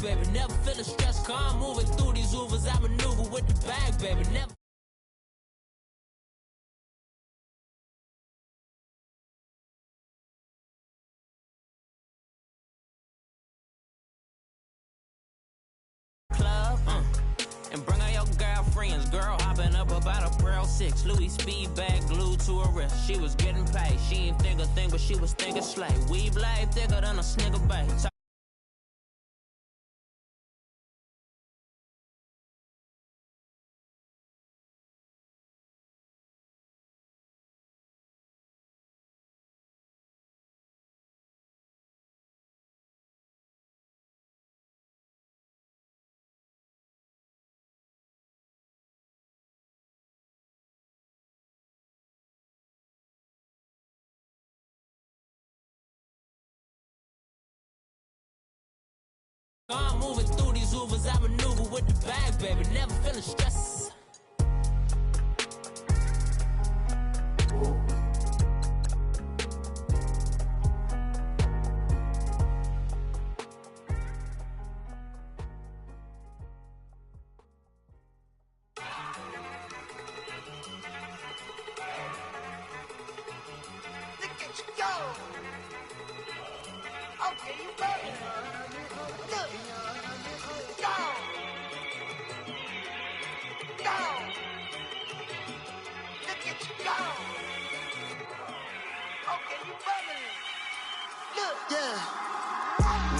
bag, baby. Never feeling stressed, calm moving through these Ubers. I maneuver with the bag, baby. Never. And bring her your girlfriends. Girl hopping up about a Pearl 6. Louis speed bag glued to her wrist. She was getting paid. She ain't think a thing, but she was thinking slay. We blade thicker than a snigger bait. I'm moving through these Ubers, I maneuver with the bag, baby. Never feeling stressed. Look at you go! Okay, you ready? Look! Go! Go! Look at you go! Okay, you bubbling. Look! Yeah!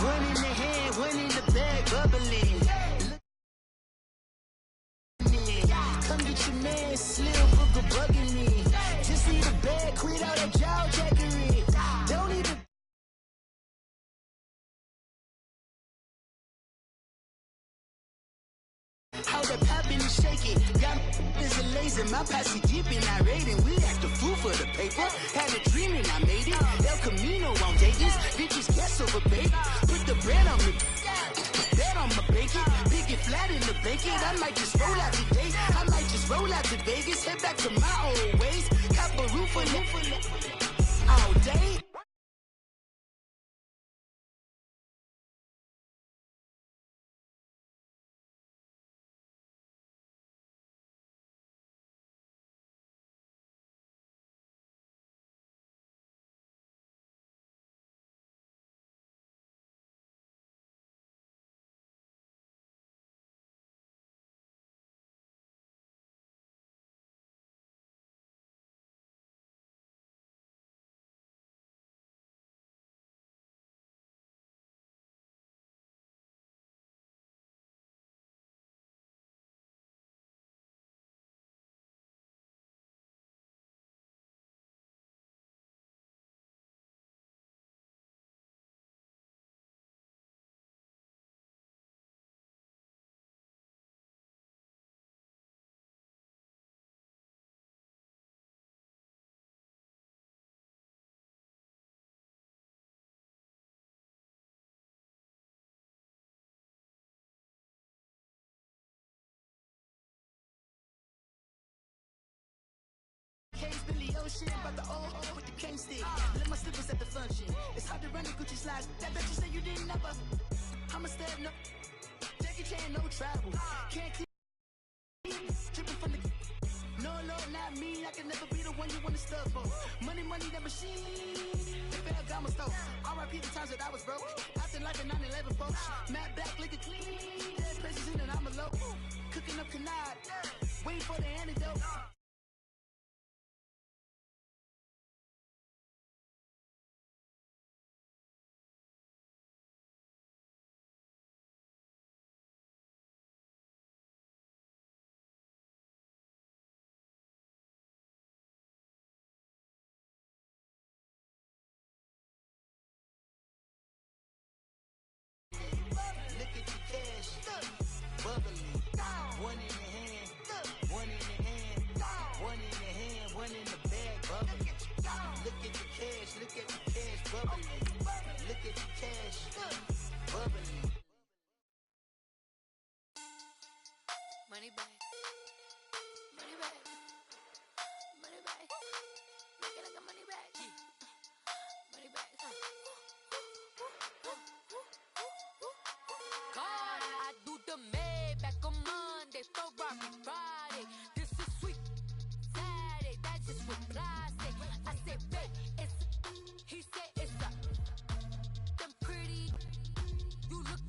One in the hand, one in the bag, bubbling. Come get your man, Slim Booker bugging me. Just need a bag, quit all that jaw jackery. Don't even. How the poppin' and shaking, got is a lazy. My posse deep and I raiding. We act a fool for the paper. Had a dream and I made it. El Camino on Vegas, bitches guess over baby. Put the bread on me, bet on my bacon. Big and flat in the blanket. I might just roll out today. I might just roll out to Vegas. Head back to my old ways. Cop a roof for all day. Billy Ocean, but the old with the cane stick. Let my slippers at the function. It's hard to run the Gucci slides. That bet you say you didn't never. I'm a step no. Jackie Chan, no travel. Can't keep tripping from the. No, not me. I can never be the one you want to stuff for. Money, that machine. They fell down my stove. RIP the times that I was broke. Acting like a 9/11 folks. Matt back, lick it clean. Dead places in and I'm alone. Cooking up canard. Waiting for the antidote. Look at the cash, bubbly. One in the hand, one in the hand, one in the hand, one in the bag, bubbly. Look at the cash, bubbly. Look at the cash, bubbly. Money back, money back, money back. Make it like a money back, money back. Go.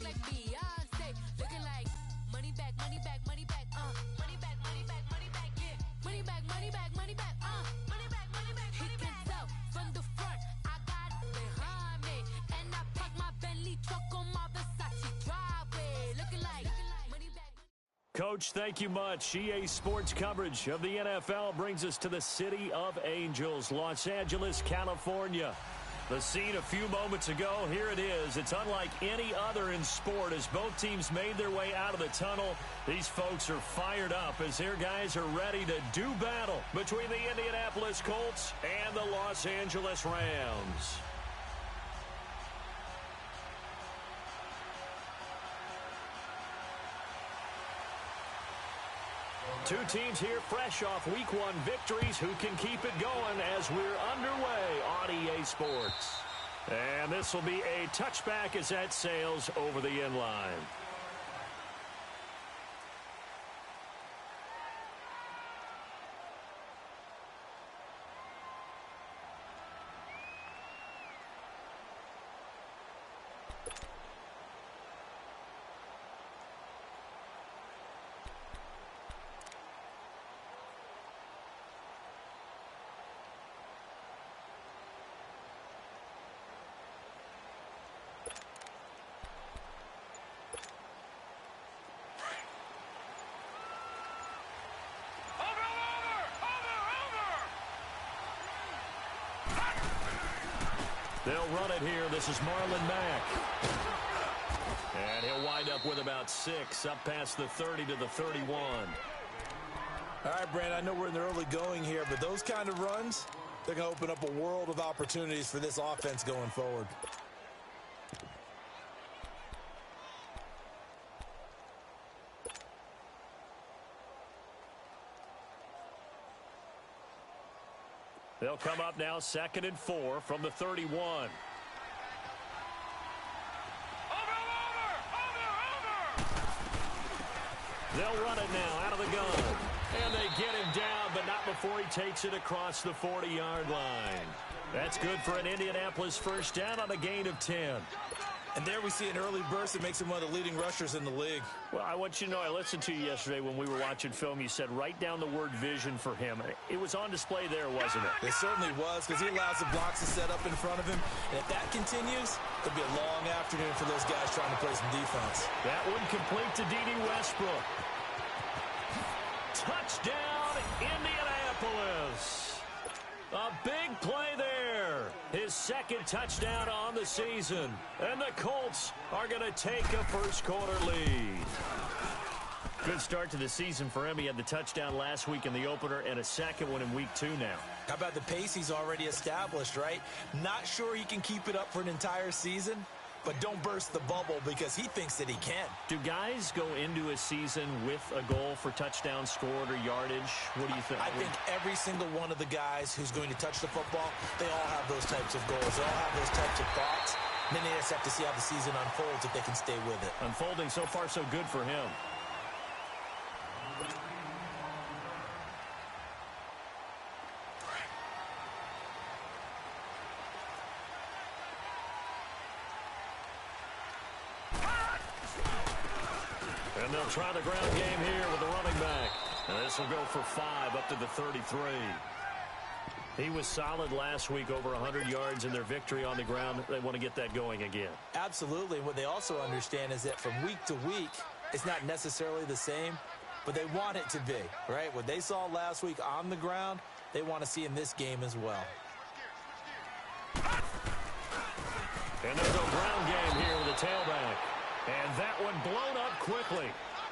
like Beyonce. Looking like money back, money back, money back, money back, money back, money back, yeah. Money back, money back, money back, money back, money back. He can tell from the front, I got it behind me. And I park my Bentley truck on my Versace driveway. Looking like money back. Coach, thank you much. EA Sports coverage of the NFL brings us to the City of Angels, Los Angeles, California. The scene a few moments ago, here it is. It's unlike any other in sport as both teams made their way out of the tunnel. These folks are fired up as their guys are ready to do battle between the Indianapolis Colts and the Los Angeles Rams. Two teams here fresh off Week 1 victories who can keep it going as we're underway on EA Sports. And this will be a touchback as that sails over the end line. They'll run it here. This is Marlon Mack. And he'll wind up with about 6, up past the 30 to the 31. All right, Brandon, I know we're in the early going here, but those kind of runs, they're going to open up a world of opportunities for this offense going forward. They'll come up now 2nd and 4 from the 31. Over! They'll run it now out of the gun. And they get him down, but not before he takes it across the 40-yard line. That's good for an Indianapolis first down on a gain of 10. And there we see an early burst that makes him one of the leading rushers in the league. Well, I want you to know, I listened to you yesterday when we were watching film. You said write down the word vision for him. It was on display there, wasn't it? It certainly was, because he allows the blocks to set up in front of him. And if that continues, it'll be a long afternoon for those guys trying to play some defense. That one complete to D.D. Westbrook. Touchdown, Indianapolis. A big play there. His 2nd touchdown on the season. And the Colts are going to take a first-quarter lead. Good start to the season for him. He had the touchdown last week in the opener and a 2nd one in Week 2 now. How about the pace he's already established, right? Not sure he can keep it up for an entire season, but don't burst the bubble because he thinks that he can. Do guys go into a season with a goal for touchdown scored or yardage? What do you think? I think every single one of the guys who's going to touch the football, they all have those types of goals. They all have those types of thoughts. And then they just have to see how the season unfolds if they can stay with it. Unfolding so far so good for him. And they'll try the ground game here with the running back. And this will go for 5 up to the 33. He was solid last week, over 100 yards in their victory on the ground. They want to get that going again. Absolutely. What they also understand is that from week to week, it's not necessarily the same, but they want it to be, right? What they saw last week on the ground, they want to see in this game as well. And there's a ground game here with a tailback. And that one blown up quickly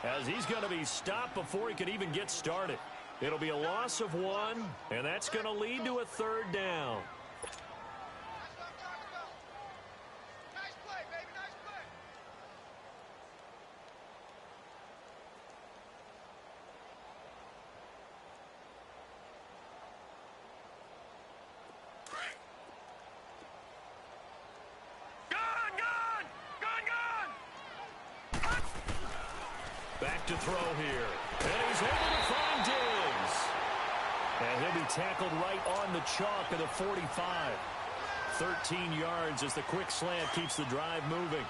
as he's going to be stopped before he could even get started. It'll be a loss of 1, and that's going to lead to a 3rd down. Nice play, baby, nice play. Back to throw here. And he's able to find Diggs. And he'll be tackled right on the chalk of the 45. 13 yards as the quick slant keeps the drive moving.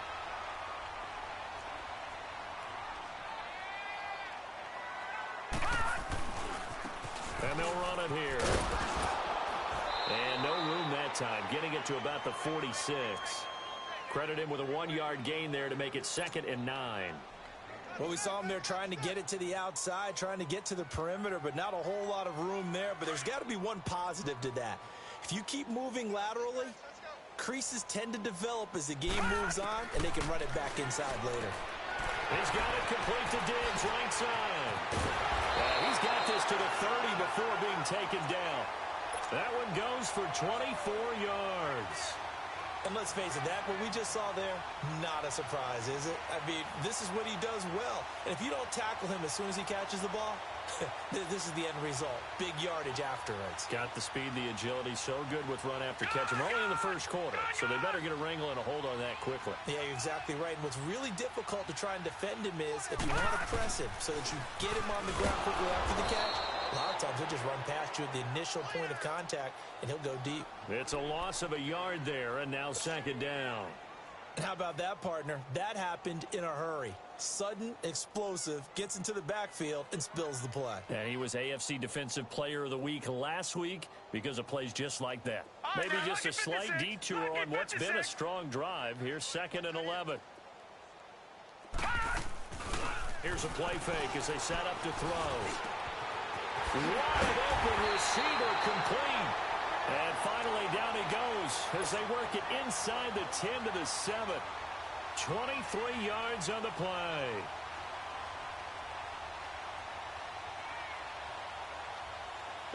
And they'll run it here. And no room that time, getting it to about the 46. Credit him with a 1-yard gain there to make it 2nd and 9. Well, we saw him there trying to get it to the outside, trying to get to the perimeter, but not a whole lot of room there. But there's got to be one positive to that. If you keep moving laterally, creases tend to develop as the game moves on, and they can run it back inside later. He's got it complete to Diggs, right side. He's got this to the 30 before being taken down. That one goes for 24 yards. And let's face it, that what we just saw there, not a surprise, is it? I mean, this is what he does well. And if you don't tackle him as soon as he catches the ball, this is the end result. Big yardage afterwards. Got the speed, the agility, so good with run after catch. And we're only in the first quarter, so they better get a wrangle and a hold on that quickly. Yeah, you're exactly right. And what's really difficult to try and defend him is if you want to press him so that you get him on the ground quickly after the catch, a lot of times he'll just run past you at the initial point of contact, and he'll go deep. It's a loss of a yard there, and now 2nd down. And how about that, partner? That happened in a hurry. Sudden, explosive, gets into the backfield, and spills the play. And he was AFC Defensive Player of the Week last week because of plays just like that. Maybe just a slight detour on what's been a strong drive. Here's 2nd and 11. Here's a play fake as they set up to throw. Wide open receiver complete. And finally down he goes as they work it inside the 10 to the 7. 23 yards on the play.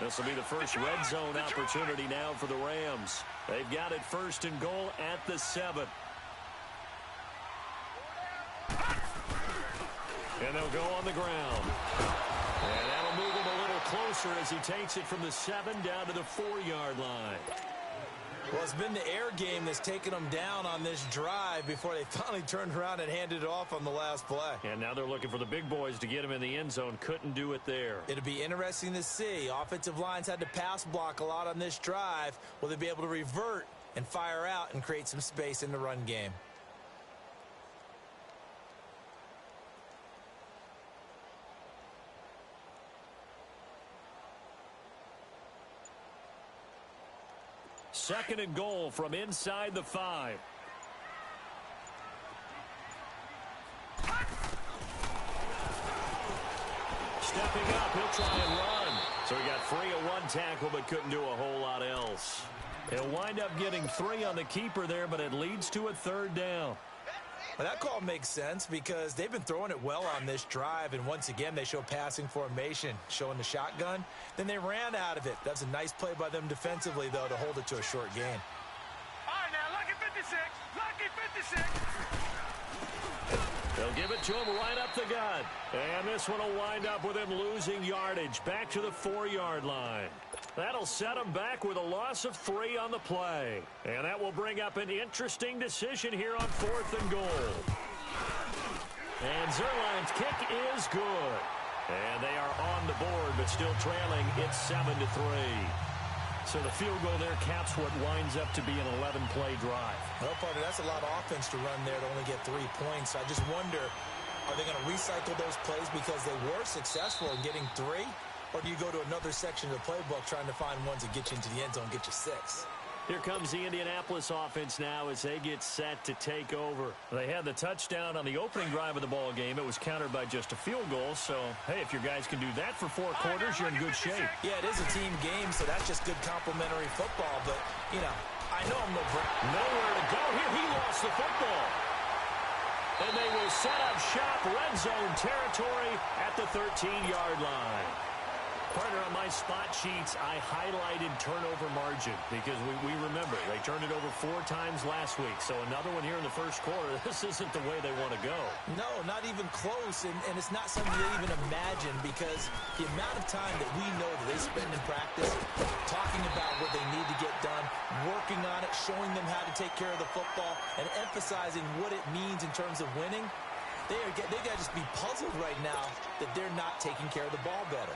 This will be the first red zone opportunity now for the Rams. They've got it 1st and goal at the 7. And they'll go on the ground. And that'll move him a little closer as he takes it from the 7 down to the 4-yard line. Well, it's been the air game that's taken them down on this drive before they finally turned around and handed it off on the last play. And now they're looking for the big boys to get him in the end zone. Couldn't do it there. It'll be interesting to see. Offensive lines had to pass block a lot on this drive. Will they be able to revert and fire out and create some space in the run game? Second and goal from inside the 5. Stepping up, he'll try and run. So he got free of one tackle but couldn't do a whole lot else. He'll wind up getting 3 on the keeper there, but it leads to a 3rd down. Well, that call makes sense because they've been throwing it well on this drive, and once again they show passing formation, showing the shotgun. Then they ran out of it. That's a nice play by them defensively, though, to hold it to a short gain. All right, now, lucky 56. Lucky 56. They'll give it to him right up the gut. And this one will wind up with him losing yardage back to the 4-yard line. That'll set him back with a loss of 3 on the play. And that will bring up an interesting decision here on 4th and goal. And Zerline's kick is good. And they are on the board, but still trailing. It's 7-3. So the field goal there caps what winds up to be an 11-play drive. Well, partner, that's a lot of offense to run there to only get 3 points. I just wonder, are they going to recycle those plays because they were successful in getting 3? Or do you go to another section of the playbook trying to find ones that get you into the end zone, get you 6? Here comes the Indianapolis offense now as they get set to take over. They had the touchdown on the opening drive of the ball game. It was countered by just a field goal. So, hey, if your guys can do that for 4 quarters, you're in good shape. Yeah, it is a team game, so that's just good complementary football. But, you know, I know I'm no Brown. Nowhere to go here. He lost the football. And they will set up shop red zone territory at the 13-yard line. Partner, on my spot sheets, I highlighted turnover margin because we remember they turned it over 4 times last week. So another one here in the first quarter. This isn't the way they want to go. No, not even close. And it's not something they even imagine because the amount of time that we know that they spend in practice talking about what they need to get done, working on it, showing them how to take care of the football, and emphasizing what it means in terms of winning, they got to just be puzzled right now that they're not taking care of the ball better.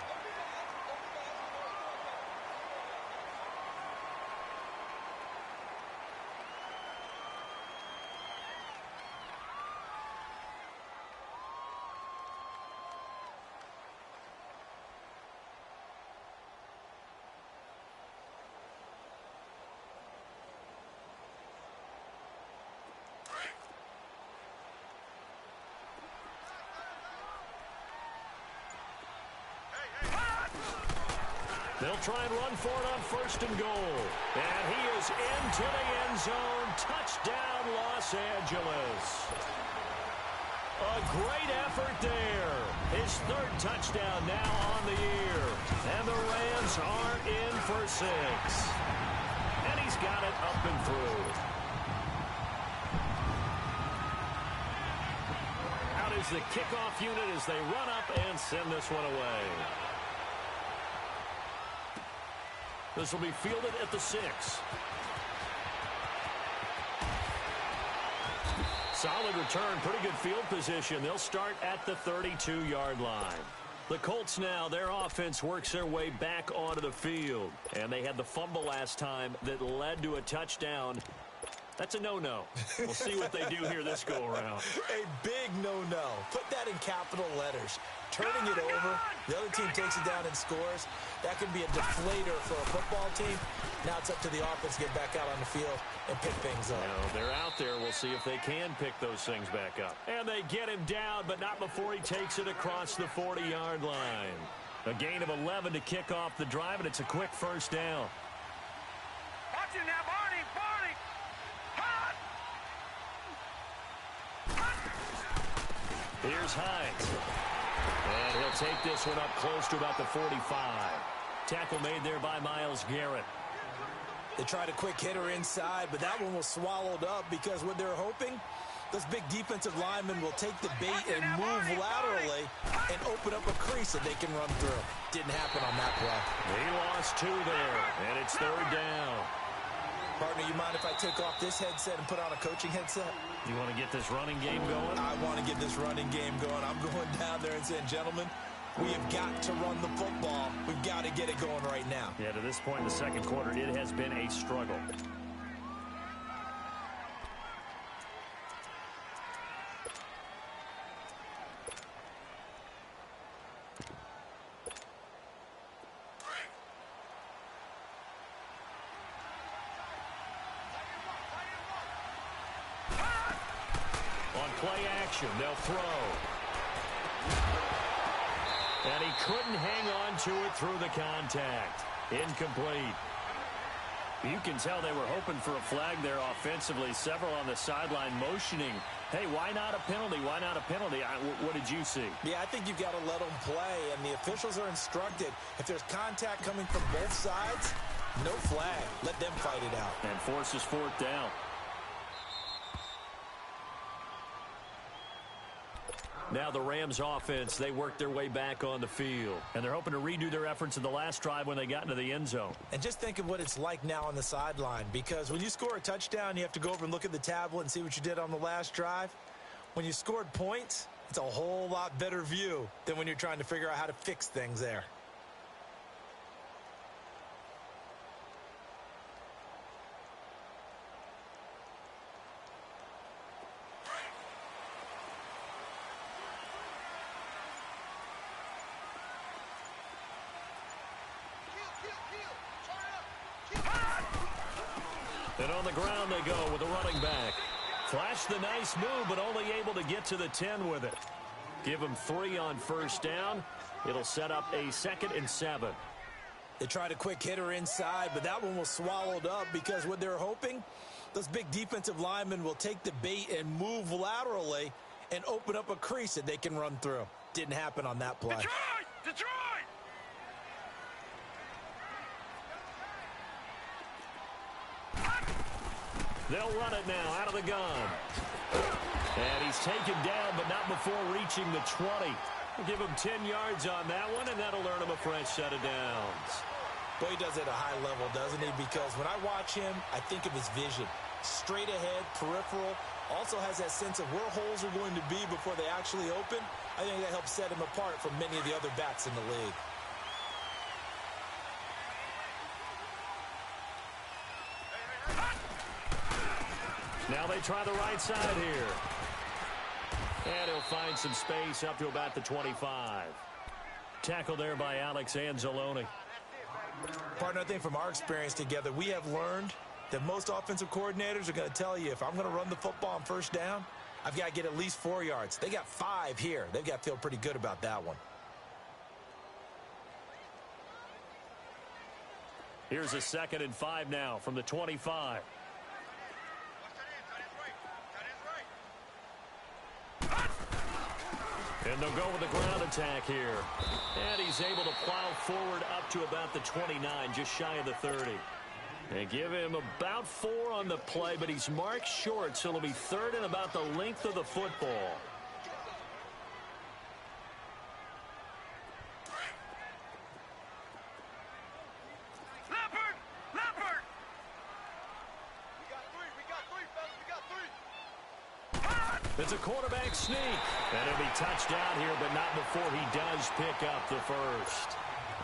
They'll try and run for it on 1st and goal. And he is into the end zone. Touchdown, Los Angeles. A great effort there. His 3rd touchdown now on the year. And the Rams are in for 6. And he's got it up and through. Out is the kickoff unit as they run up and send this one away. This will be fielded at the 6. Solid return, pretty good field position. They'll start at the 32-yard line. The Colts now, their offense works their way back onto the field. And they had the fumble last time that led to a touchdown. That's a no-no. We'll see what they do here this go-around. A big no-no. Put that in capital letters. Turning it over, the other team takes it down and scores. That can be a deflator for a football team. Now it's up to the offense to get back out on the field and pick things up. Now, they're out there. We'll see if they can pick those things back up. And they get him down, but not before he takes it across the 40-yard line. A gain of 11 to kick off the drive, and it's a quick 1st down. Watch it now, Barney! Barney! Hot! Here's Hines. And he'll take this one up close to about the 45. Tackle made there by Myles Garrett. They tried a quick hitter inside, but that one was swallowed up because what they're hoping, those big defensive linemen will take the bait and move laterally and open up a crease that they can run through. Didn't happen on that play. He lost 2 there, and it's 3rd down. Partner, you mind if I take off this headset and put on a coaching headset? You want to get this running game going? I want to get this running game going. I'm going down there and saying, gentlemen, we have got to run the football. We've got to get it going right now. Yeah, to this point in the 2nd quarter, it has been a struggle. Play action, they'll throw. And he couldn't hang on to it through the contact. Incomplete. You can tell they were hoping for a flag there offensively. Several on the sideline motioning. Hey, why not a penalty? Why not a penalty? What did you see? Yeah, I think you've got to let them play, and the officials are instructed. If there's contact coming from both sides, no flag. Let them fight it out. And forces 4th down. Now the Rams offense, they work their way back on the field. And they're hoping to redo their efforts in the last drive when they got into the end zone. And just think of what it's like now on the sideline. Because when you score a touchdown, you have to go over and look at the tablet and see what you did on the last drive. When you scored points, it's a whole lot better view than when you're trying to figure out how to fix things there. And on the ground they go with a running back. Flashed the nice move, but only able to get to the 10 with it. Give him 3 on 1st down. It'll set up a 2nd and 7. They tried a quick hitter inside, but that one was swallowed up because what they're hoping, those big defensive linemen will take the bait and move laterally and open up a crease that they can run through. Didn't happen on that play. Detroit! Detroit! They'll run it now out of the gun. And he's taken down, but not before reaching the 20. We'll give him 10 yards on that one, and that'll earn him a fresh set of downs. Boy, he does it at a high level, doesn't he? Because when I watch him, I think of his vision. Straight ahead, peripheral. Also has that sense of where holes are going to be before they actually open. I think that helps set him apart from many of the other backs in the league. Now they try the right side here. And he'll find some space up to about the 25. Tackle there by Alex Anzalone. Partner, I think from our experience together, we have learned that most offensive coordinators are going to tell you, if I'm going to run the football on 1st down, I've got to get at least 4 yards. They got 5 here. They've got to feel pretty good about that one. Here's a 2nd and 5 now from the 25. And they'll go with the ground attack here. And he's able to plow forward up to about the 29, just shy of the 30. They give him about 4 on the play, but he's marked short, so it'll be 3rd and about the length of the football. It's a quarterback sneak. And it'll be touched down here, but not before he does pick up the first.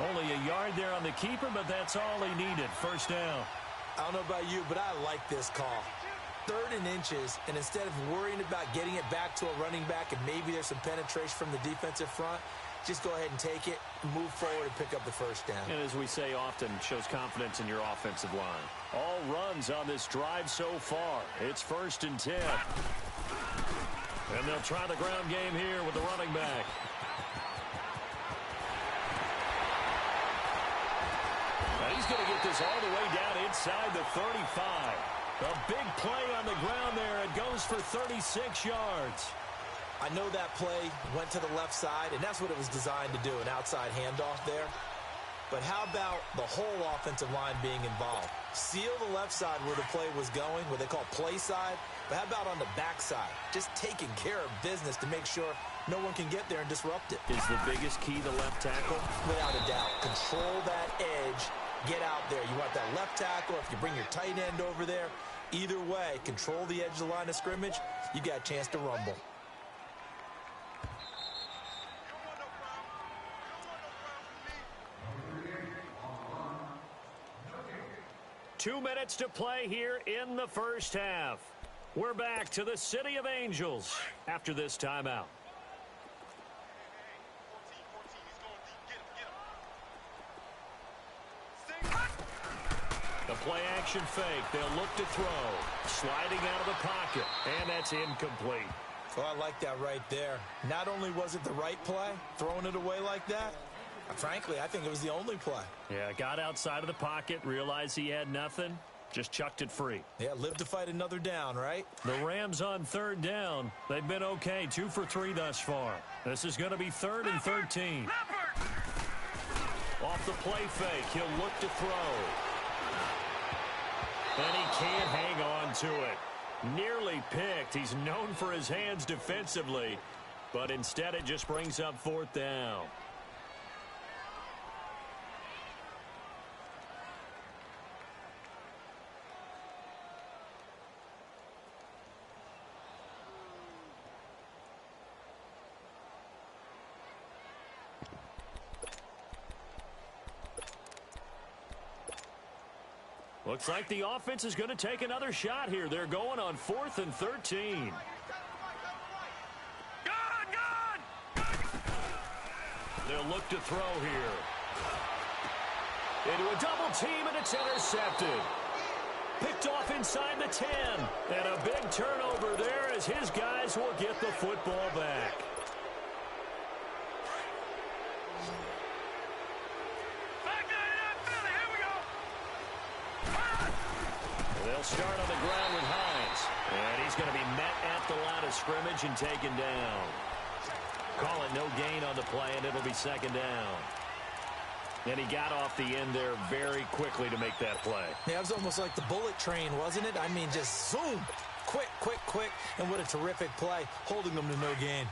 Only a yard there on the keeper, but that's all he needed. First down. I don't know about you, but I like this call. 3rd and inches, and instead of worrying about getting it back to a running back and maybe there's some penetration from the defensive front, just go ahead and take it, move forward, and pick up the first down. And as we say often, shows confidence in your offensive line. All runs on this drive so far. It's 1st and 10. And they'll try the ground game here with the running back. And he's going to get this all the way down inside the 35. A big play on the ground there. It goes for 36 yards. I know that play went to the left side, and that's what it was designed to do, an outside handoff there. But how about the whole offensive line being involved? Seal the left side where the play was going, what they call play side. But how about on the backside? Just taking care of business to make sure no one can get there and disrupt it. Is the biggest key the left tackle? Without a doubt. Control that edge. Get out there. You want that left tackle. If you bring your tight end over there, either way, control the edge of the line of scrimmage. You got a chance to rumble. 2 minutes to play here in the first half. We're back to the City of Angels after this timeout. The play action fake. They'll look to throw. Sliding out of the pocket. And that's incomplete. Well, I like that right there. Not only was it the right play, throwing it away like that, frankly, I think it was the only play. Yeah, got outside of the pocket, realized he had nothing, just chucked it free. Yeah, live to fight another down, right? The Rams on 3rd down. They've been okay, 2 for 3 thus far. This is going to be 3rd and 13. Off the play fake, he'll look to throw. And he can't hang on to it. Nearly picked. He's known for his hands defensively, but instead it just brings up 4th down. Looks like the offense is going to take another shot here. They're going on 4th and 13. They'll look to throw here. Into a double team, and it's intercepted. Picked off inside the 10. And a big turnover there as his guys will get the football back. They'll start on the ground with Hines. And he's going to be met at the line of scrimmage and taken down. Call it no gain on the play, and it'll be 2nd down. And he got off the end there very quickly to make that play. Yeah, it was almost like the bullet train, wasn't it? I mean, just zoom. Quick, quick, quick. And what a terrific play, holding them to no gain.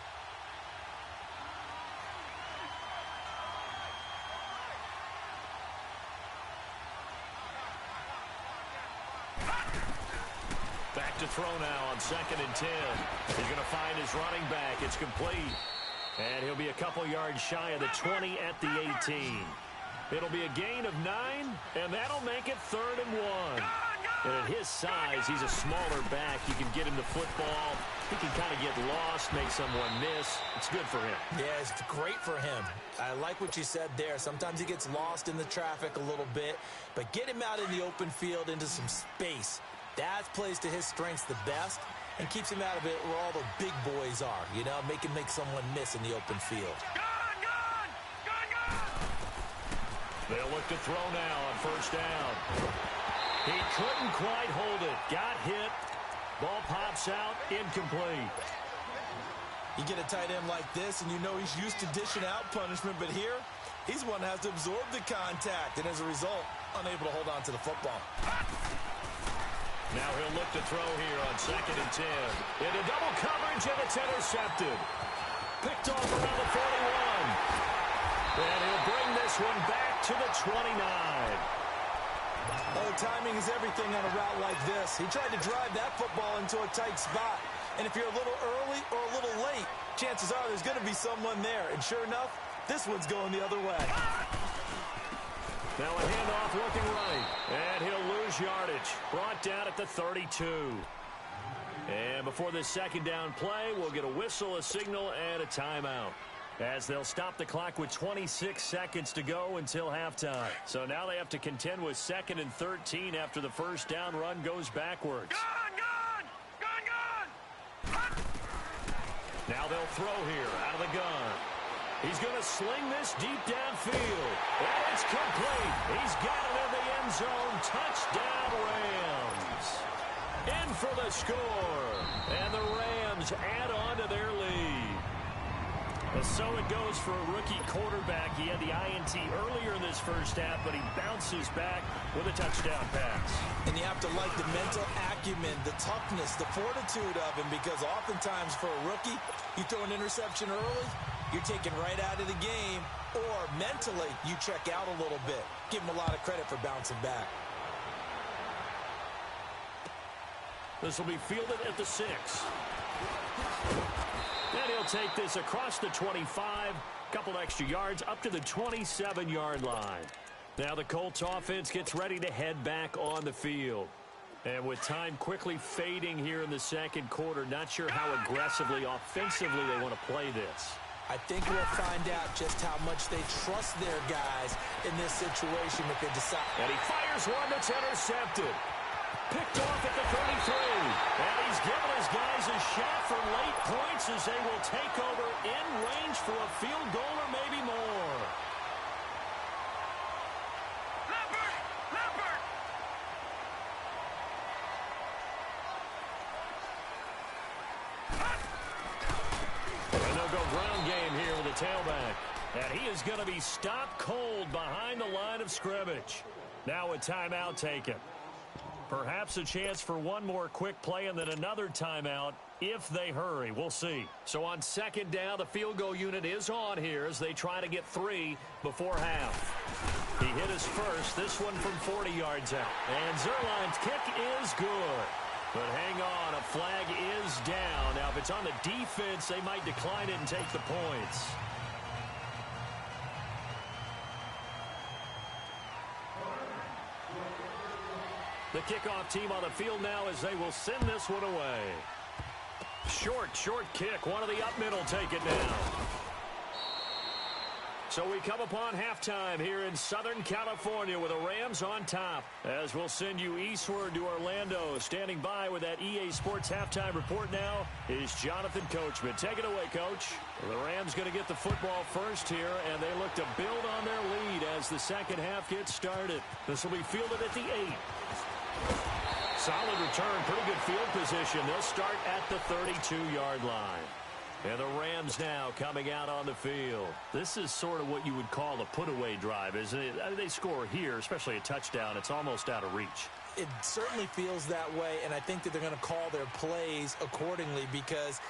Back to throw now on 2nd and 10. He's going to find his running back. It's complete. And he'll be a couple yards shy of the 20 at the 18. It'll be a gain of 9, and that'll make it 3rd and 1. And at his size, he's a smaller back. You can get him the football. He can kind of get lost, make someone miss. It's good for him. Yeah, it's great for him. I like what you said there. Sometimes he gets lost in the traffic a little bit, but get him out in the open field into some space. That plays to his strengths the best and keeps him out of it where all the big boys are, you know, make someone miss in the open field. They'll look to throw now on first down. He couldn't quite hold it. Got hit. Ball pops out. Incomplete. You get a tight end like this, and you know he's used to dishing out punishment, but here, he's one that has to absorb the contact, and as a result, unable to hold on to the football. Now he'll look to throw here on 2nd and 10. Into double coverage, and it's intercepted. Picked off around the 41. And he'll bring this one back to the 29. Oh, timing is everything on a route like this. He tried to drive that football into a tight spot. And if you're a little early or a little late, chances are there's going to be someone there. And sure enough, this one's going the other way. Now a handoff looking right. And he'll lose yardage. Brought down at the 32. And before this second down play, we'll get a whistle, a signal, and a timeout, as they'll stop the clock with 26 seconds to go until halftime. So now they have to contend with 2nd and 13 after the first down run goes backwards. Gone! Now they'll throw here out of the gun. He's going to sling this deep downfield. And it's complete. He's got it in the end zone. Touchdown, Rams. In for the score. And the Rams add on to their lead. So it goes for a rookie quarterback. He had the INT earlier in this first half, but he bounces back with a touchdown pass. And you have to like the mental acumen, the toughness, the fortitude of him, because oftentimes for a rookie, you throw an interception early, you're taken right out of the game, or mentally you check out a little bit. Give him a lot of credit for bouncing back. This will be fielded at the 6. And he'll take this across the 25, couple extra yards up to the 27-yard line. Now the Colts offense gets ready to head back on the field. And with time quickly fading here in the second quarter, not sure how aggressively, offensively they want to play this. I think we'll find out just how much they trust their guys in this situation if they decide. And he fires one that's intercepted. Picked off at the 33. And he's given his guys a shot for late points as they will take over in range for a field goal or maybe more. Leopard! And they'll go ground game here with a tailback. And he is going to be stopped cold behind the line of scrimmage. Now a timeout taken. Perhaps a chance for one more quick play and then another timeout if they hurry. We'll see. So on second down, the field goal unit is on here as they try to get 3 before half. He hit his first, this one from 40 yards out. And Zerline's kick is good. But hang on, a flag is down. Now, if it's on the defense, they might decline it and take the points. The kickoff team on the field now as they will send this one away. Short kick. One of the up middle take it now. So we come upon halftime here in Southern California with the Rams on top. As we'll send you eastward to Orlando. Standing by with that EA Sports halftime report now is Jonathan Coachman. Take it away, Coach. The Rams going to get the football first here, and they look to build on their lead as the second half gets started. This will be fielded at the 8. Solid return, pretty good field position. They'll start at the 32-yard line. And the Rams now coming out on the field. This is sort of what you would call a put-away drive, isn't it? I mean, they score here, especially a touchdown. It's almost out of reach. It certainly feels that way, and I think that they're going to call their plays accordingly, because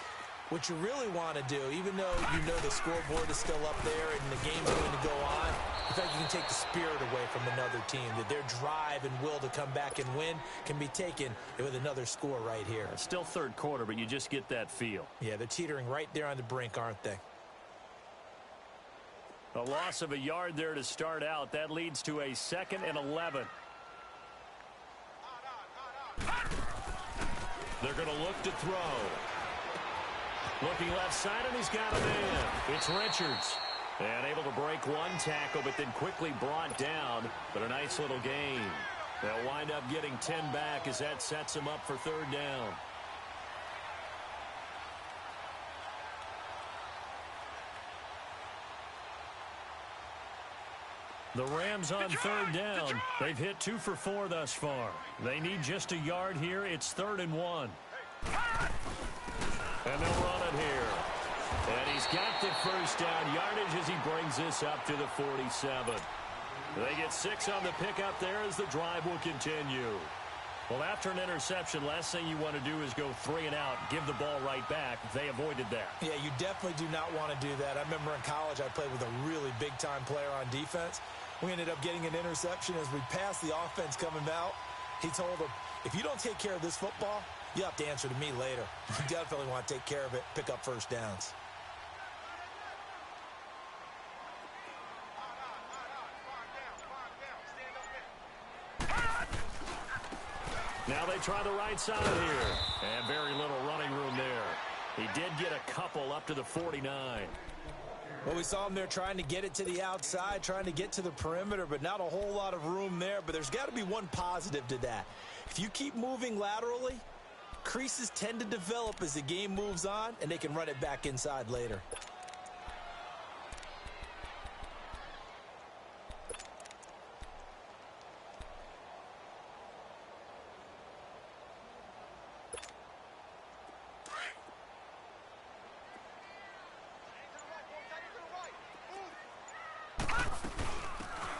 what you really want to do, even though you know the scoreboard is still up there and the game's going to go on, in fact, you can take the spirit away from another team, that their drive and will to come back and win can be taken with another score right here. It's still third quarter, but you just get that feel. Yeah, they're teetering right there on the brink, aren't they? A loss of a yard there to start out. That leads to a 2nd and 11. They're going to look to throw. Looking left side, and he's got a man. It's Richards. And able to break one tackle, but then quickly brought down. But a nice little gain. They'll wind up getting 10 back as that sets them up for third down. The Rams on third down. They've hit 2 for 4 thus far. They need just a yard here. It's 3rd and 1. And they'll run it here. And he's got the first down yardage as he brings this up to the 47. They get 6 on the pickup there as the drive will continue. Well, after an interception, last thing you want to do is go 3 and out, give the ball right back. They avoided that. Yeah, you definitely do not want to do that. I remember in college I played with a really big-time player on defense. We ended up getting an interception as we passed the offense coming out. He told him, if you don't take care of this football, you have to answer to me later. You definitely want to take care of it, pick up first downs. Now they try the right side here. And very little running room there. He did get a couple up to the 49. Well, we saw him there trying to get it to the outside, trying to get to the perimeter, but not a whole lot of room there. But there's got to be one positive to that. If you keep moving laterally, creases tend to develop as the game moves on, and they can run it back inside later.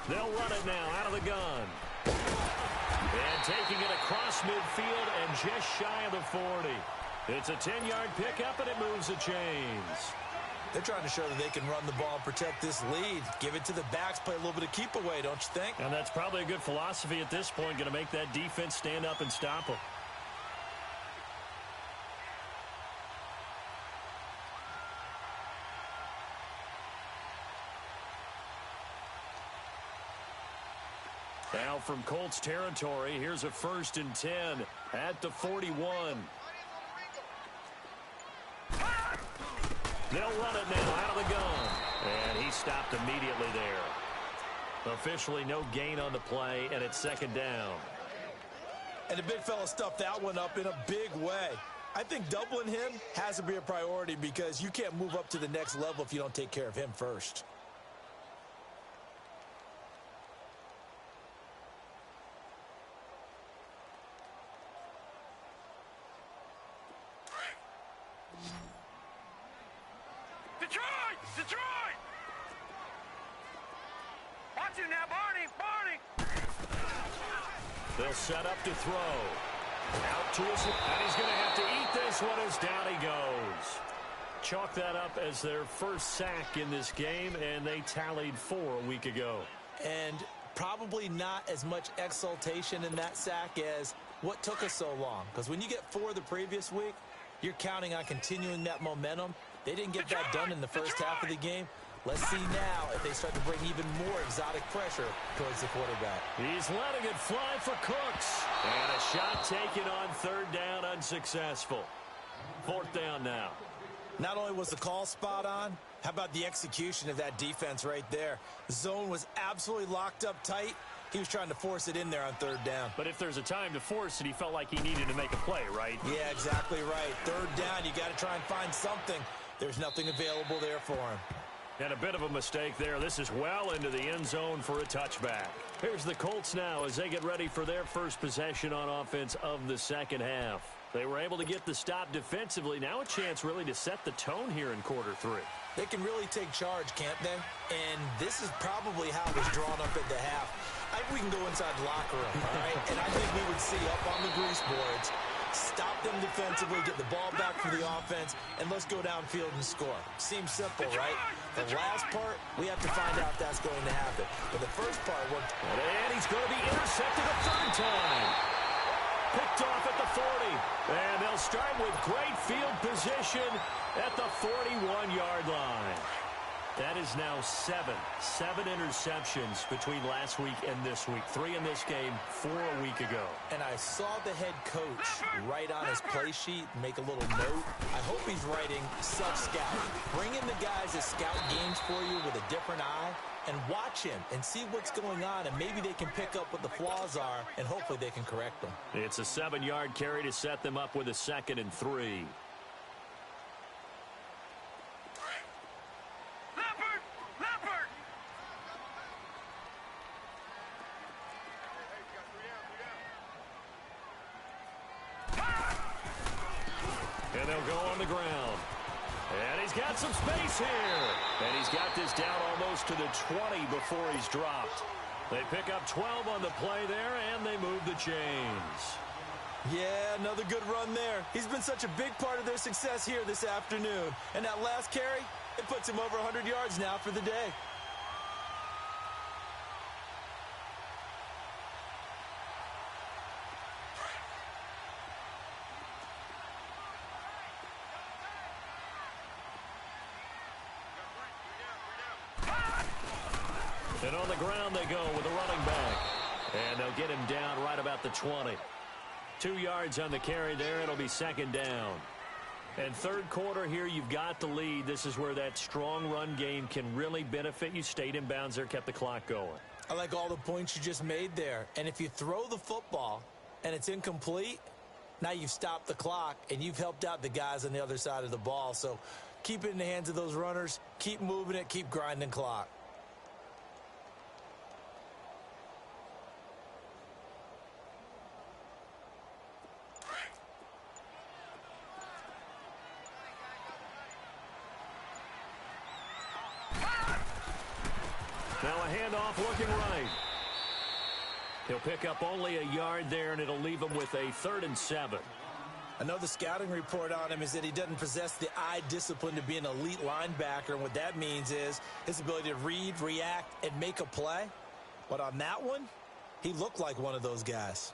They'll run it now out of the gun. And taking it across midfield and just shy of the 40. It's a 10-yard pickup, and it moves the chains. They're trying to show that they can run the ball and protect this lead. Give it to the backs, play a little bit of keep away, don't you think? And that's probably a good philosophy at this point, going to make that defense stand up and stop them. Now from Colts territory, here's a 1st and 10 at the 41. They'll run it now out of the gun. And he stopped immediately there. Officially no gain on the play, and it's 2nd down. And the big fella stuffed that one up in a big way. I think doubling him has to be a priority because you can't move up to the next level if you don't take care of him first. Detroit! Watch it now, Barney! They'll set up to throw. Out to his, and he's going to have to eat this one as down he goes. Chalk that up as their first sack in this game, and they tallied 4 a week ago. And probably not as much exultation in that sack as what took us so long. Because when you get 4 the previous week, you're counting on continuing that momentum. They didn't get that done in the first half of the game. Let's see now if they start to bring even more exotic pressure towards the quarterback. He's letting it fly for Cooks. And a shot taken on 3rd down, unsuccessful. 4th down now. Not only was the call spot on, how about the execution of that defense right there? The zone was absolutely locked up tight. He was trying to force it in there on 3rd down. But if there's a time to force it, he felt like he needed to make a play, right? Yeah, exactly right. 3rd down, you got to try and find something. There's nothing available there for him. And a bit of a mistake there. This is well into the end zone for a touchback. Here's the Colts now as they get ready for their first possession on offense of the 2nd half. They were able to get the stop defensively. Now a chance really to set the tone here in quarter 3. They can really take charge, can't they? And this is probably how it was drawn up at the half. I think we can go inside the locker room, all right? And I think we would see up on the grease boards, stop them defensively, get the ball back for the offense, and let's go downfield and score. Seems simple, right? The last part, we have to find out if that's going to happen. But the first part worked. And he's going to be intercepted a 3rd time. Picked off at the 40. And they'll start with great field position at the 41-yard line. That is now 7 interceptions between last week and this week. 3 in this game, 4 a week ago. And I saw the head coach write on his play sheet, make a little note. I hope he's writing self-scout. Bring in the guys that scout games for you with a different eye and watch him and see what's going on, and maybe they can pick up what the flaws are, and hopefully they can correct them. It's a 7-yard carry to set them up with a 2nd and 3. And they'll go on the ground. And he's got some space here. And he's got this down almost to the 20 before he's dropped. They pick up 12 on the play there, and they move the chains. Yeah, another good run there. He's been such a big part of their success here this afternoon. And that last carry, it puts him over 100 yards now for the day. And on the ground they go with a running back. And they'll get him down right about the 20. 2 yards on the carry there. It'll be second down. And third quarter here, you've got the lead. This is where that strong run game can really benefit you. Stayed in bounds there, kept the clock going. I like all the points you just made there. And if you throw the football and it's incomplete, now you've stopped the clock and you've helped out the guys on the other side of the ball. So keep it in the hands of those runners. Keep moving it. Keep grinding clock. Now a handoff looking right. He'll pick up only a yard there, and it'll leave him with a 3rd and 7. I know the scouting report on him is that he doesn't possess the eye discipline to be an elite linebacker. And what that means is his ability to read, react, and make a play. But on that one, he looked like one of those guys.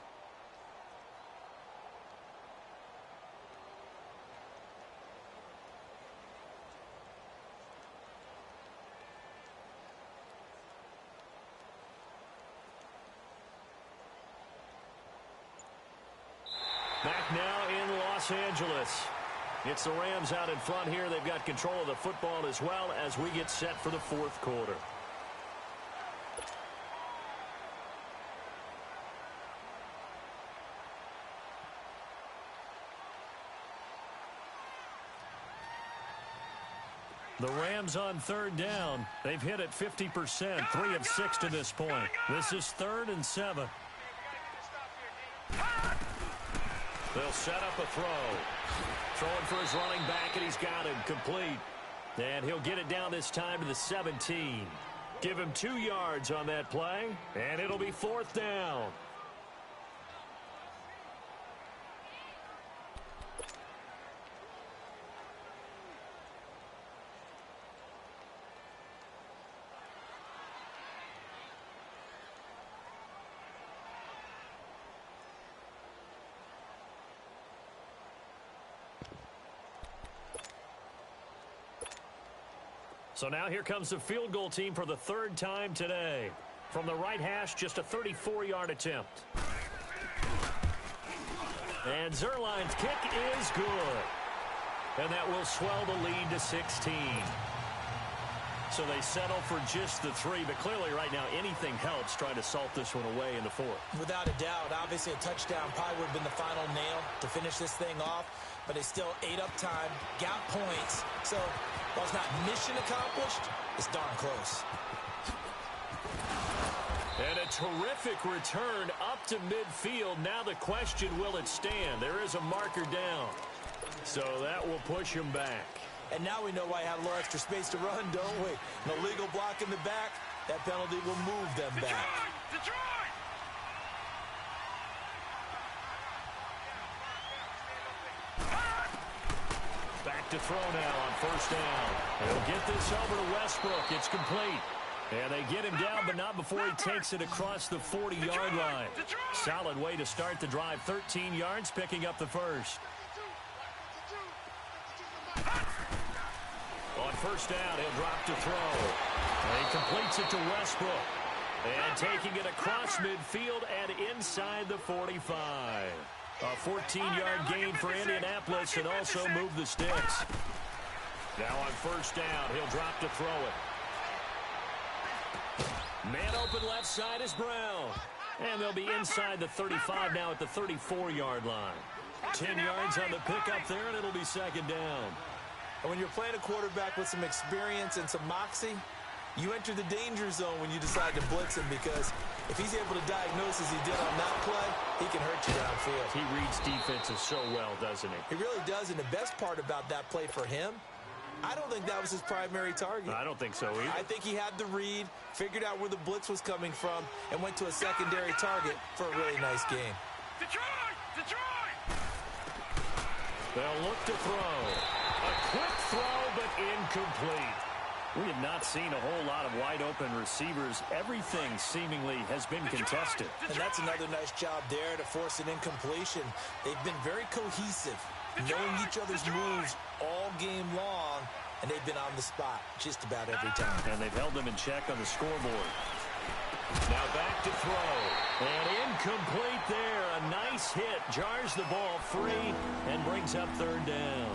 Back now in Los Angeles. It's the Rams out in front here. They've got control of the football as well as we get set for the fourth quarter. The Rams on third down. They've hit it 50%, 3 of 6 to this point. This is 3rd and 7. They'll set up a throw. Throwing for his running back, and he's got him complete. And he'll get it down this time to the 17. Give him 2 yards on that play, and it'll be 4th down. So now here comes the field goal team for the 3rd time today. From the right hash, just a 34-yard attempt. And Zerline's kick is good. And that will swell the lead to 16. So they settle for just the 3, but clearly right now anything helps trying to salt this one away in the 4th. Without a doubt, obviously a touchdown probably would have been the final nail to finish this thing off, but they still ate up time, got points. So while it's not mission accomplished, it's darn close. And a terrific return up to midfield. Now the question, will it stand? There is a marker down. So that will push him back. And now we know why I had a little extra space to run, don't we? An illegal block in the back, that penalty will move them back. Detroit! Back to throw now on 1st down. He'll get this over to Westbrook. It's complete. And they get him down, but not before he takes it across the 40-yard line. Solid way to start the drive. 13 yards, picking up the 1st. On 1st down, he'll drop to throw. And he completes it to Westbrook. And taking it across midfield and inside the 45. A 14-yard gain for Indianapolis and also move the sticks. Now on 1st down, he'll drop to throw it. Man open left side is Brown. And they'll be inside the 35 now at the 34-yard line. 10 yards on the pickup there, and it'll be 2nd down. And when you're playing a quarterback with some experience and some moxie, you enter the danger zone when you decide to blitz him, because if he's able to diagnose as he did on that play, he can hurt you downfield. He reads defenses so well, doesn't he? He really does, and the best part about that play for him, I don't think that was his primary target. I don't think so either. I think he had the read, figured out where the blitz was coming from, and went to a secondary target for a really nice game. Detroit! Detroit! They'll look to throw. A quick throw, but incomplete. We have not seen a whole lot of wide-open receivers. Everything seemingly has been contested. And that's another nice job there to force an incompletion. They've been very cohesive, knowing each other's moves all game long, and they've been on the spot just about every time. And they've held them in check on the scoreboard. Now back to throw. And incomplete there. A nice hit. Jars the ball free and brings up third down.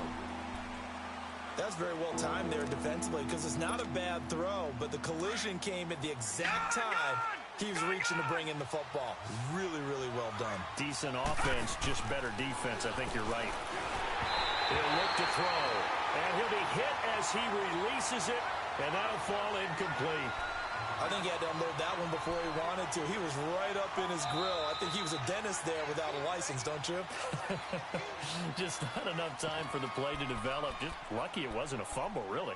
That's very well timed there defensively, because it's not a bad throw, but the collision came at the exact time he was reaching to bring in the football. Really, really well done. Decent offense, just better defense. I think you're right. He'll look to throw. And he'll be hit as he releases it, and that'll fall incomplete. I think he had to unload that one before he wanted to. He was right up in his grill. I think he was a dentist there without a license, don't you? Just not enough time for the play to develop. Just lucky it wasn't a fumble, really.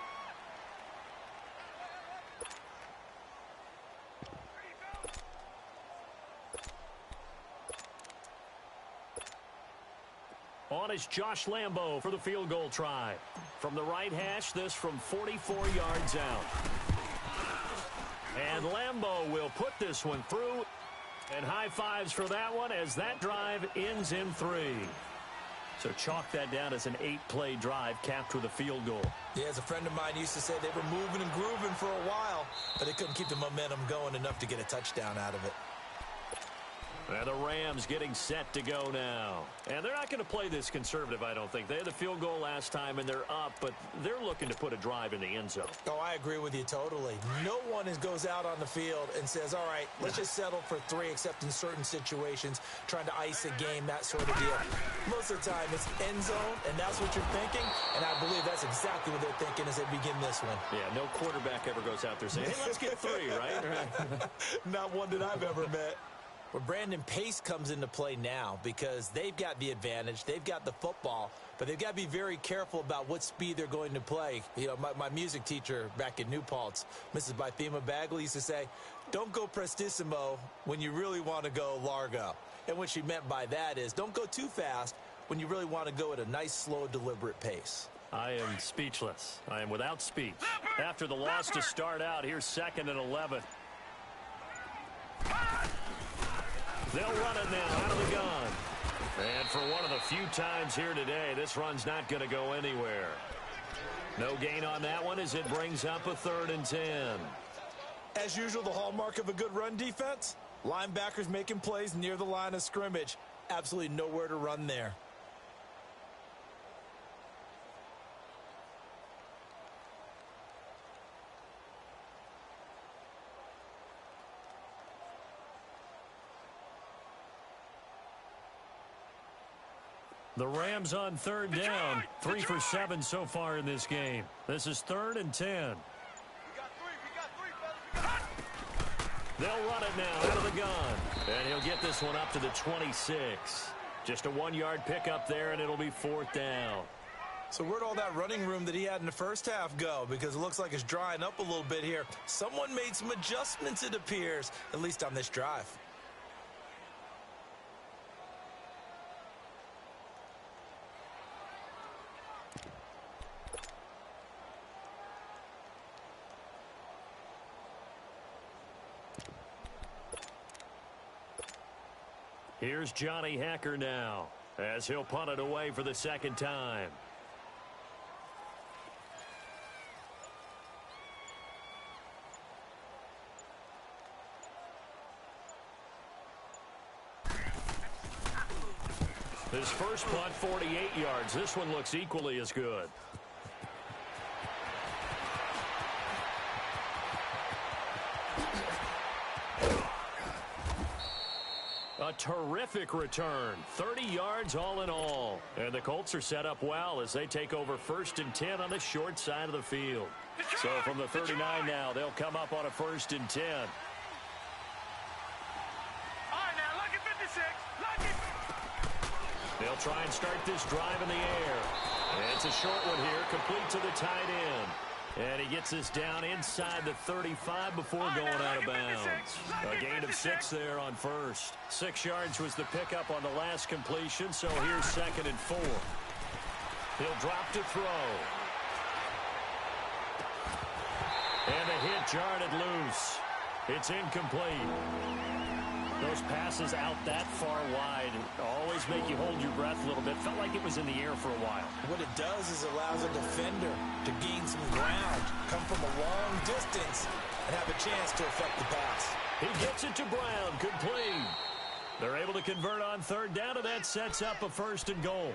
On is Josh Lambo for the field goal try. From the right hash, this from 44 yards out. And Lambo will put this one through. And high fives for that one as that drive ends in 3. So chalk that down as an 8-play drive capped with a field goal. Yeah, as a friend of mine used to say, they were moving and grooving for a while, but they couldn't keep the momentum going enough to get a touchdown out of it. And the Rams getting set to go now. And they're not going to play this conservative, I don't think. They had the field goal last time, and they're up, but they're looking to put a drive in the end zone. Oh, I agree with you totally. No one goes out on the field and says, all right, let's just settle for 3, except in certain situations, trying to ice a game, that sort of deal. Most of the time, it's end zone, and that's what you're thinking, and I believe that's exactly what they're thinking as they begin this one. Yeah, no quarterback ever goes out there saying, hey, let's get 3, right? Not one that I've ever met. Well, Brandon, pace comes into play now because they've got the advantage. They've got the football, but they've got to be very careful about what speed they're going to play. You know, my music teacher back in New Paltz, Mrs. Bythema Bagley, used to say, don't go prestissimo when you really want to go largo. And what she meant by that is don't go too fast when you really want to go at a nice, slow, deliberate pace. I am speechless. I am without speech. After the loss to start out, here's 2nd and 11. They'll run it now out of the gun. And for one of the few times here today, this run's not going to go anywhere. No gain on that one as it brings up a 3rd and 10. As usual, the hallmark of a good run defense, linebackers making plays near the line of scrimmage. Absolutely nowhere to run there. The Rams on 3rd down. 3 for 7 so far in this game. This is 3rd and 10. We got 3, fellas. They'll run it now out of the gun. And he'll get this one up to the 26. Just a 1-yard pickup there, and it'll be 4th down. So where'd all that running room that he had in the first half go? Because it looks like it's drying up a little bit here. Someone made some adjustments, it appears, at least on this drive. Here's Johnny Hacker now as he'll punt it away for the 2nd time. His first punt, 48 yards. This one looks equally as good. A terrific return. 30 yards all in all. And the Colts are set up well as they take over 1st and 10 on the short side of the field. So from the 39 now, they'll come up on a 1st and 10. All right, now, lucky 56. Lucky. They'll try and start this drive in the air. And it's a short one here, complete to the tight end. And he gets this down inside the 35 before going out of bounds. A gain of 6 there on first. 6 yards was the pickup on the last completion, so here's 2nd and 4. He'll drop to throw. And the hit jarred it loose. It's incomplete. Those passes out that far wide always make you hold your breath a little bit. Felt like it was in the air for a while. What it does is allows a defender to gain some ground, come from a long distance, and have a chance to affect the pass. He gets it to Brown, complete. They're able to convert on 3rd down, and that sets up a 1st and goal.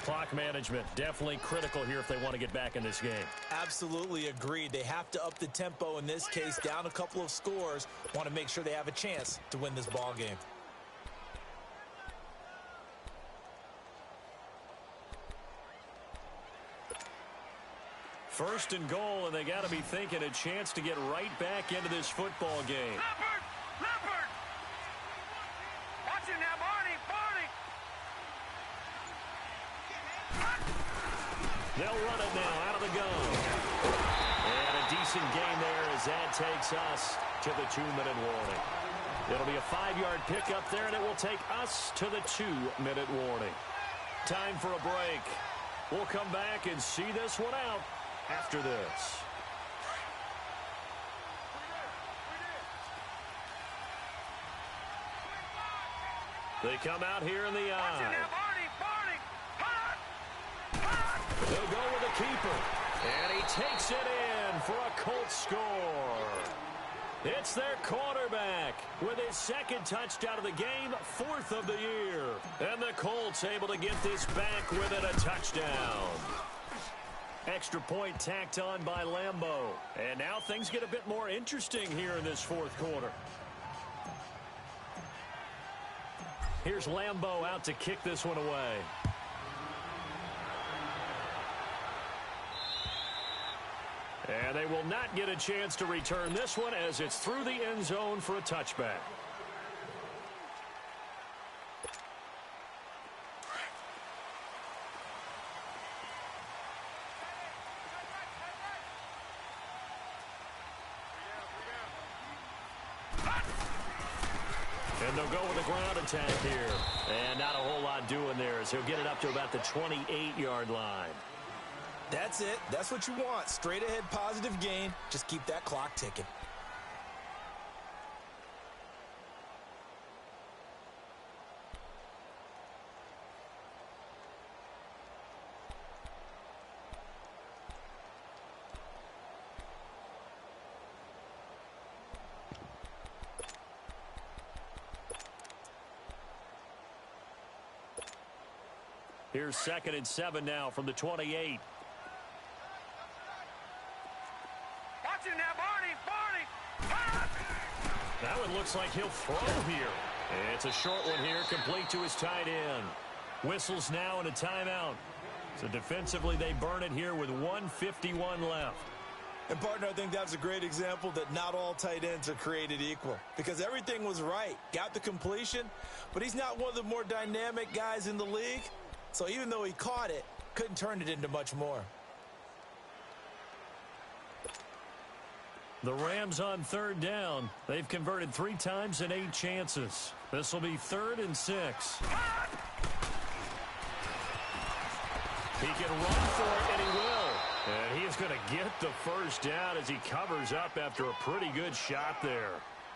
Clock management definitely critical here if they want to get back in this game. Absolutely agreed. They have to up the tempo in this case, down a couple of scores. Want to make sure they have a chance to win this ball game. First and goal, and they got to be thinking a chance to get right back into this football game. Leopard! Leopard! Watch it now, Barney! Barney! They'll run it now out of the gun. And a decent gain there as that takes us to the 2-minute warning. It'll be a 5-yard pickup there, and it will take us to the 2-minute warning. Time for a break. We'll come back and see this one out after this. They come out here in the Watch it eye. now, Barney! Barney! Hot! Hot! They'll go with the keeper. And he takes it in for a Colts score. It's their quarterback with his 2nd touchdown of the game, 4th of the year. And the Colts able to get this back with it, a touchdown. Extra point tacked on by Lambeau. And now things get a bit more interesting here in this 4th quarter. Here's Lambeau out to kick this one away. And they will not get a chance to return this one as it's through the end zone for a touchback. And they'll go with a ground attack here. And not a whole lot doing there as he'll get it up to about the 28-yard line. That's it. That's what you want. Straight ahead positive gain. Just keep that clock ticking. Here's 2nd and 7 now from the 28. Watch it now, Barney! Barney! Hot! That one looks like he'll throw here. It's a short one here, complete to his tight end. Whistles now and a timeout. So defensively, they burn it here with 1:51 left. And, partner, I think that's a great example that not all tight ends are created equal. Because everything was right. Got the completion, but he's not one of the more dynamic guys in the league. So even though he caught it, couldn't turn it into much more. The Rams on 3rd down. They've converted 3 times in 8 chances. This will be 3rd and 6. He can run for it, and he will. And he is going to get the first down as he covers up after a pretty good shot there.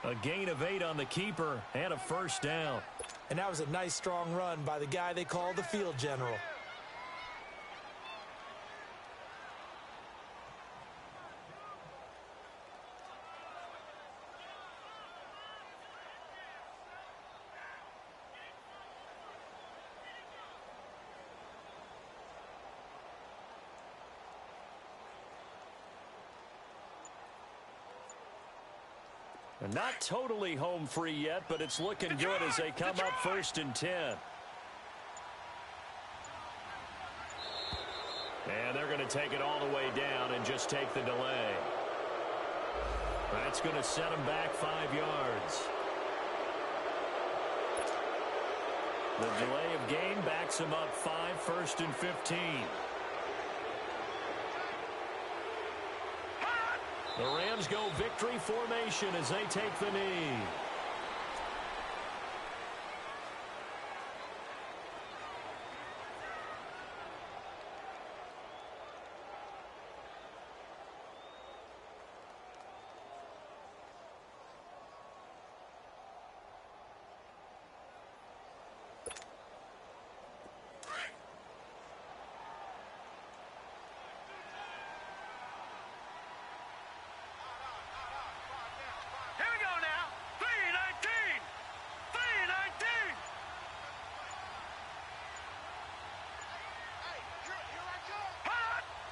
A gain of 8 on the keeper and a first down. And that was a nice, strong run by the guy they call the field general. And not totally home free yet, but it's looking good as they come up 1st and 10. And they're going to take it all the way down and just take the delay. That's going to set them back 5 yards. The delay of game backs them up 5, 1st and 15. The Rams go victory formation as they take the knee.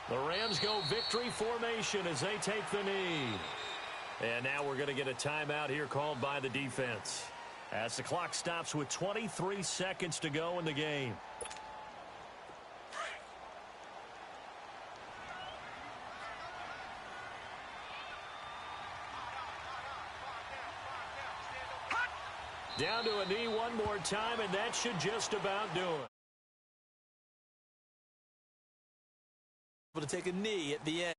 The Rams go victory formation as they take the knee. And now we're going to get a timeout here called by the defense, as the clock stops with 23 seconds to go in the game. Down to a knee one more time, and that should just about do it. To take a knee at the end.